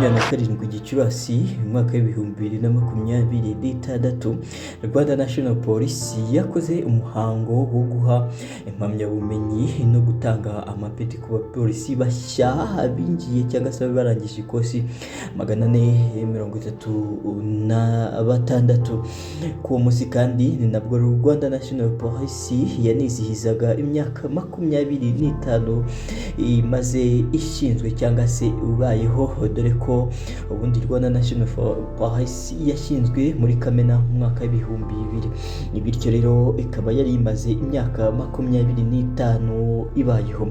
27 Gicurasi umwaka w'ibihumbi 2026 Rwanda National Police yakoze umuhango wo guha impamyabumenyi no gutanga amapeti ku bapolisi bashya binjiye cyangwa se barangije ikosi 436. Ku munsi kandi ni nabwo Rwanda National Police yanizihizaga imyaka 25 imaze ishinzwe cyangwa se ubayeho, dore ko ubundi Rwanda National Police yashinzwe muri Kamena mu mwaka w'ibihumbi 2000, bityo rero ikaba yari imaze imyaka 25 ibayeho.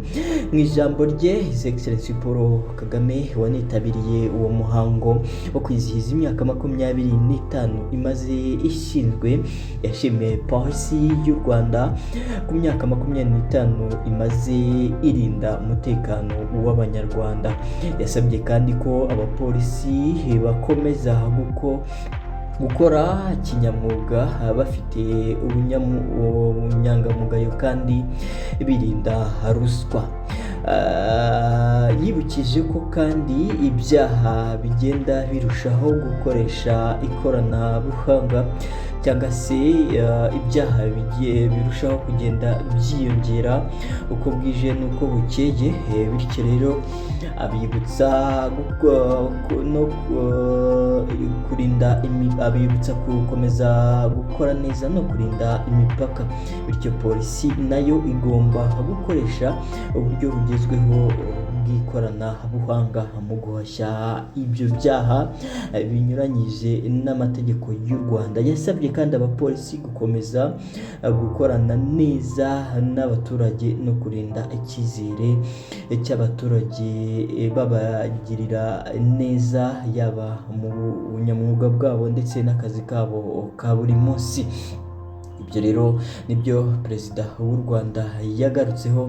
Mu ijambo rye His Excellency Paul Kagame wanitabiriye uwo muhango wo kwizihiza imyaka 25 imaze ishinzwe, yashimiye polisi y'u Rwanda ku myaka 25 imaze irinda umutekano w'Abanyarwanda. Yasabye kandi ko abapolisi bakomeza gukora kinyamwuga bafite ubunyangamugayo kandi birinda ruswa. Yibukije ko kandi ibyaha bigenda birushaho gukoresha ikoranabuhanga cyangwa se ibyaha bigiye birushaho kugenda byiyongera uko bwije n'uko bukeye, bityo rero abibutsa abibutsa gukomeza gukora neza no kurinda imipaka, bityo polisi nayo igomba gukoresha uburyo bugezweho bw'ikoranabuhanga mu guhashya ibyo byaha binyuranyije n'amategeko y'u Rwanda. Yasabye kandi abapolisi gukomeza gukorana neza n'abaturage no kurinda icyizere cy'abaturage, babagirira neza yaba mu bunyamwuga bwabo ndetse n'akazi kabo ka buri munsi. Ibyo rero nibyo Perezida w'u Rwanda yagarutseho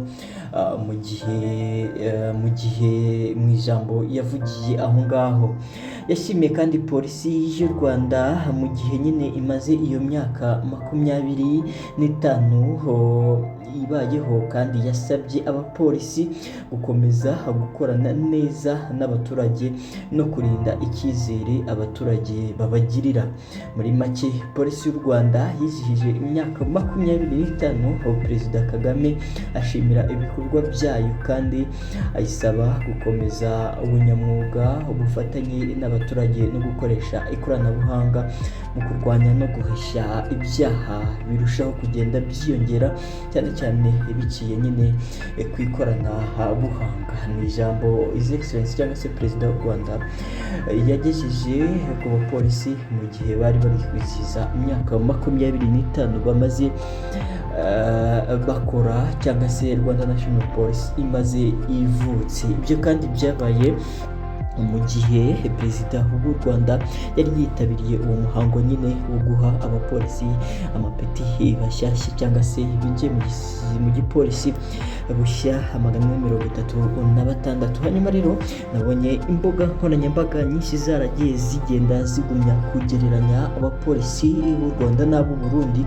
mu gihe mu ijambo yavugiye aho ngaho. Yashimiye kandi polisi y'u Rwanda mu gihe nyine imaze iyo myaka 25 ibayeho, kandi yasabye abapolisi gukomeza gukorana neza n'abaturage no kurinda icyizere abaturage babagirira. Muri make, polisi y'u Rwanda yizihije imyaka 25 Perezida Kagame ashimira ibikorwa byayo kandi ayisaba gukomeza ubunyamwuga, ubufatanye n'abaturage no gukoresha ikoranabuhanga mu kurwanya no guhashya ibyaha birushaho kugenda byiyongera, cyane cyane biciye nyine ku ikoranabuhanga. Ni ijambo His Excellency cyangwa se Perezida w'u Rwanda yagejeje ku bapolisi mu gihe bari kwizihiza imyaka 25 bamaze bakora cyangwa se Rwanda National Police imaze ivutse. Ibyo kandi byabaye mu gihe Perezida w'u Rwanda yari yitabiriye uwo muhango nyine wo guha abapolisi amapeti bashyashya cyangwa se binjiye mu gipolisi bushya 436. Hanyuma rero nabonye imbuga nkoranyambaga nyinshi zaragiye zigenda zigumya kugereranya abapolisi b'u Rwanda n'ab'u Burundi.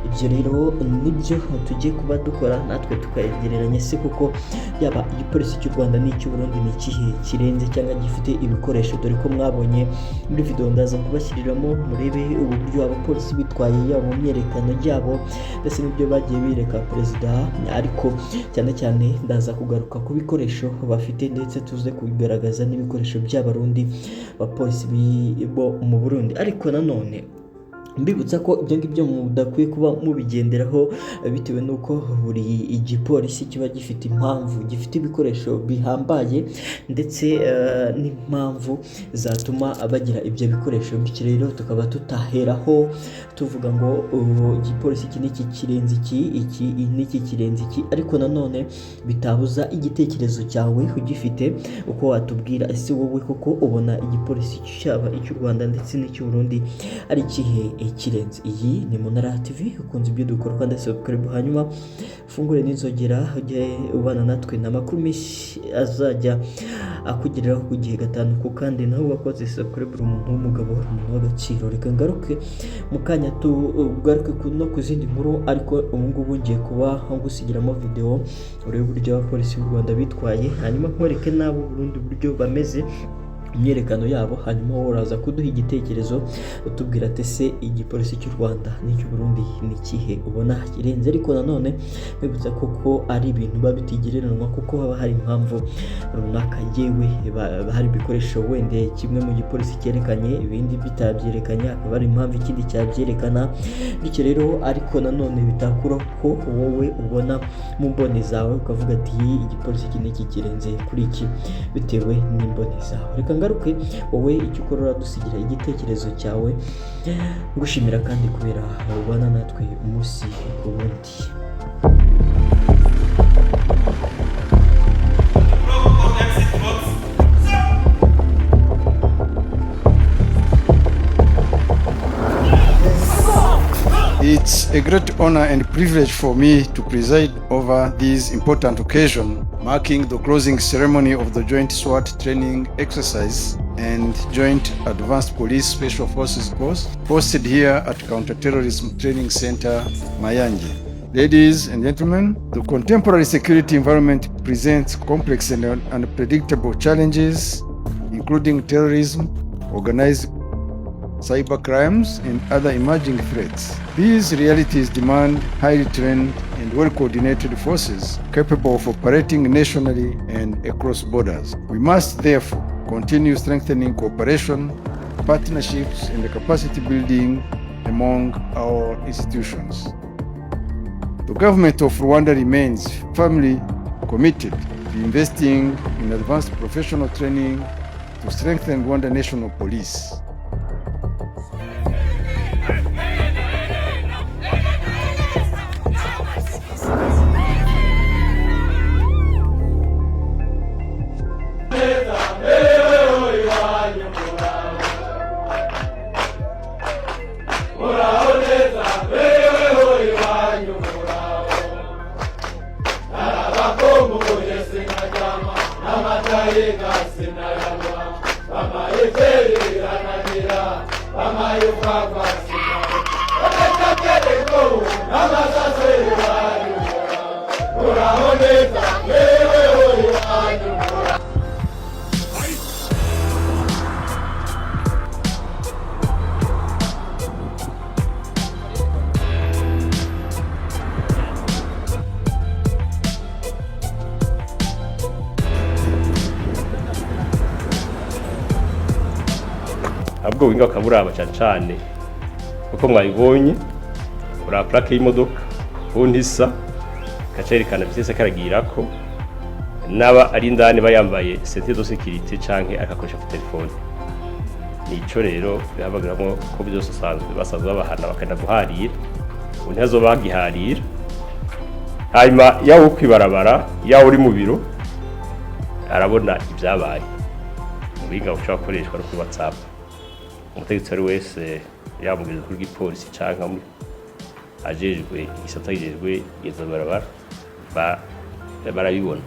Ibyo rero nibyo tugiye kuba dukora natwe tukagereranya, se kuko yaba igipolisi cy'u Rwanda n'icy'u Burundi ni ikihe kirenze cyangwa gifite ibikoresho, dore ko mwabonye muri video ndaza kubashyiriramo murebe uburyo abapolisi bitwaye yaba mu myerekano yabo ndetse n'ibyo bagiye bireka Perezida, ariko cyane ndaza kugaruka ku bikoresho bafite ndetse tuze kubigaragaza n'ibikoresho by'abarundi abapolisi bo mu Burundi. Ariko nanone mbibutsa ko ibyo ngibyo mudakwiye kuba mubigenderaho, bitewe n'uko buri igipolisi kiba gifite impamvu, gifite ibikoresho bihambaye ndetse n'impamvu zatuma bagira ibyo bikoresho. Bityo rero tukaba tutaheraho tuvuga ngo igipolisi iki n'iki kirenze iki n'iki kirenze iki, ariko nanone bitabuza igitekerezo cyawe ugifite uko watubwira ese wowe koko ubona igipolisi cyaba icy'u Rwanda ndetse n'icy'u Burundi ari ikihe ikirenze. Iyi ni Munara TV, ukunze ibyo dukora kandi subscribe, hanyuma fungure n'inzogera ujye ubana natwe n'amakuru menshi azajya akugeraho ku gihe gatanu ku kandi, naho wakoze subscribe umuntu w'umugabo, umuntu w'agaciro. Reka ngaruke mu kanya tugaruke no ku zindi nkuru, ariko ubu ngubu ngiye kuba ngusigiramo video urebe uburyo abapolisi b'u Rwanda bitwaye, hanyuma nkwereke n'abo Burundi uburyo bameze imyerekano yabo, hanyuma wowe uraza kuduha igitekerezo utubwira ati se igipolisi cy'u Rwanda n'icy'u Burundi ni ikihe ubona kirenze. Ariko nanone bibutsa koko ari ibintu biba bitigereranwa kuko haba hari impamvu runaka, yewe hari ibikoresho wenda kimwe mu gipolisi cyerekanye ibindi bitabyerekanye, akaba ari impamvu ikindi cyabyerekana, bityo rero ariko nanone bitakura ko wowe ubona mu mboni zawe ukavuga ati igipolisi iki n'iki kirenze kuri iki bitewe n'imboni zawe. Reka ngaruke wowe icyo ukora uradusigira igitekerezo cyawe, ngushimira kandi kubera ubana natwe umunsi ku wundi. It's a great honor and privilege for me to preside over this important occasion, marking the closing ceremony of the Joint SWAT training exercise and Joint Advanced Police Special Forces course hosted here at Counterterrorism Training Center, Mayanje. Ladies and gentlemen, the contemporary security environment presents complex and unpredictable challenges, including terrorism, organized cyber crimes, and other emerging threats. These realities demand highly trained and well-coordinated forces capable of operating nationally and across borders. We must therefore continue strengthening cooperation, partnerships, and capacity building among our institutions. The government of Rwanda remains firmly committed to investing in advanced professional training to strengthen Rwanda National Police. Abwo winga kaburaba cyane uko mwayibonye ura plaque y'imodoka untisa kacerekana byese karagira ko naba ari ndani bayambaye ceinture de sécurité canke akakoresha telefone. Nico rero byabagaramo ko byose basanzwe babahana bakenda guharira untazo bagiharira, hanyuma yawo kwibarabara yawo uri mu biro arabona ibyabaye ubinga ushaka gukoreshwa no kuri WhatsApp. Umutegetsi wese yamubwiriza kuri gipolisi canka ajejwe igisata kijejwe izo barabara barabibona.